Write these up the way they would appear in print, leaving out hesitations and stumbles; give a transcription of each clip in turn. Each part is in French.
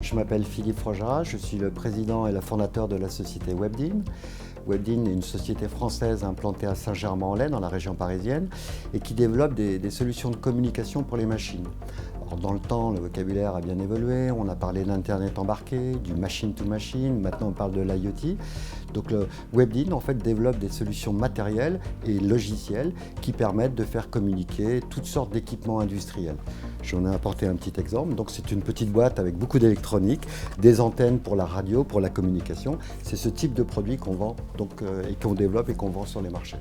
Je m'appelle Philippe Frogerat, je suis le président et le fondateur de la société Webdin. Webdin est une société française implantée à Saint-Germain-en-Laye, dans la région parisienne, et qui développe des solutions de communication pour les machines. Alors, dans le temps, le vocabulaire a bien évolué, on a parlé d'Internet embarqué, du machine-to-machine, maintenant on parle de l'IoT. Donc le Webdin en fait, développe des solutions matérielles et logicielles qui permettent de faire communiquer toutes sortes d'équipements industriels. J'en ai apporté un petit exemple. Donc c'est une petite boîte avec beaucoup d'électronique, des antennes pour la radio, pour la communication. C'est ce type de produit qu'on vend et qu'on développe et qu'on vend sur les marchés.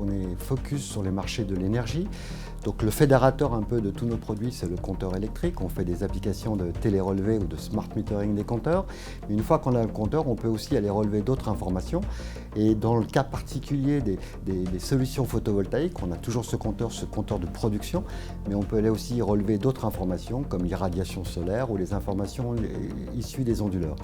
On est focus sur les marchés de l'énergie. Donc le fédérateur un peu de tous nos produits, c'est le compteur électrique. On fait des applications de télé-relevé ou de smart metering des compteurs. Mais une fois qu'on a le compteur, on peut aussi aller relever d'autres informations. Et dans le cas particulier des solutions photovoltaïques, on a toujours ce compteur de production, mais on peut aller aussi relever d'autres informations comme l'irradiation solaire ou les informations issues des onduleurs.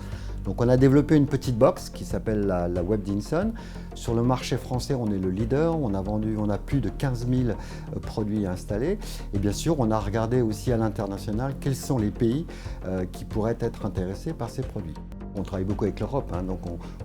Donc on a développé une petite box qui s'appelle la Webdin Sun. Sur le marché français, on est le leader. On a plus de 15 000 produits installés. Et bien sûr, on a regardé aussi à l'international quels sont les pays qui pourraient être intéressés par ces produits. On travaille beaucoup avec l'Europe, donc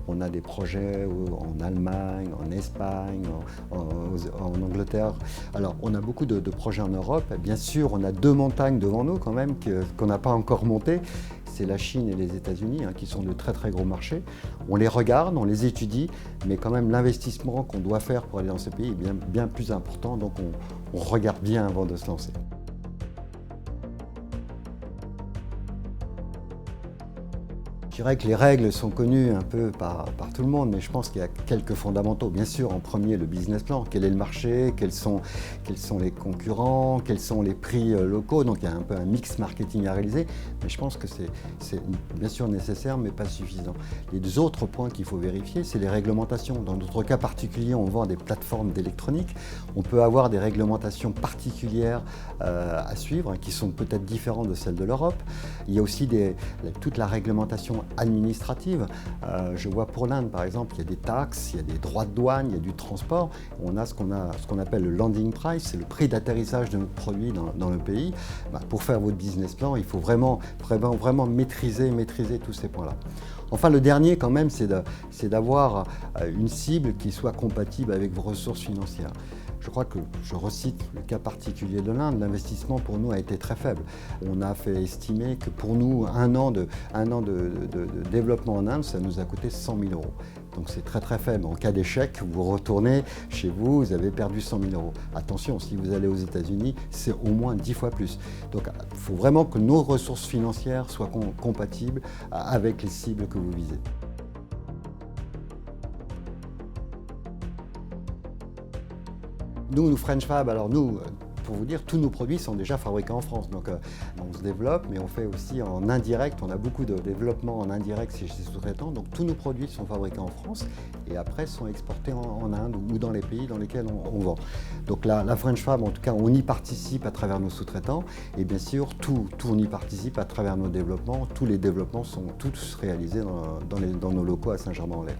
on a des projets en Allemagne, en Espagne, en Angleterre. Alors on a beaucoup de projets en Europe. Bien sûr, on a deux montagnes devant nous quand même qu'on n'a pas encore montées. C'est la Chine et les États-Unis qui sont de très très gros marchés. On les regarde, on les étudie, mais quand même l'investissement qu'on doit faire pour aller dans ces pays est bien plus important, donc on regarde bien avant de se lancer. Je dirais que les règles sont connues un peu par tout le monde, mais je pense qu'il y a quelques fondamentaux. Bien sûr, en premier, le business plan. Quel est le marché? Quels sont les concurrents? Quels sont les prix locaux? Donc il y a un peu un mix marketing à réaliser, mais je pense que c'est bien sûr nécessaire, mais pas suffisant. Les deux autres points qu'il faut vérifier, c'est les réglementations. Dans notre cas particulier, on vend des plateformes d'électronique. On peut avoir des réglementations particulières à suivre, qui sont peut-être différentes de celles de l'Europe. Il y a aussi toute la réglementation administrative. Je vois pour l'Inde, par exemple, il y a des taxes, il y a des droits de douane, il y a du transport. On a ce qu'on appelle le landing price, c'est le prix d'atterrissage de notre produit dans le pays. Pour faire votre business plan, il faut vraiment maîtriser tous ces points-là. Enfin, le dernier, quand même, c'est d'avoir une cible qui soit compatible avec vos ressources financières. Je crois que, je recite le cas particulier de l'Inde, l'investissement pour nous a été très faible. On a fait estimer que pour nous, un an de développement en Inde, ça nous a coûté 100 000 euros. Donc c'est très très faible. En cas d'échec, vous retournez chez vous, vous avez perdu 100 000 euros. Attention, si vous allez aux États-Unis, c'est au moins 10 fois plus. Donc il faut vraiment que nos ressources financières soient compatibles avec les cibles que vous visez. Nous, French Fab, alors nous, pour vous dire, tous nos produits sont déjà fabriqués en France. Donc on se développe, mais on fait aussi en indirect. On a beaucoup de développement en indirect chez ces sous-traitants. Donc tous nos produits sont fabriqués en France et après sont exportés en Inde ou dans les pays dans lesquels on vend. Donc la French Fab, en tout cas, on y participe à travers nos sous-traitants. Et bien sûr, on y participe à travers nos développements. Tous les développements sont tous réalisés dans nos locaux à Saint-Germain-en-Laye.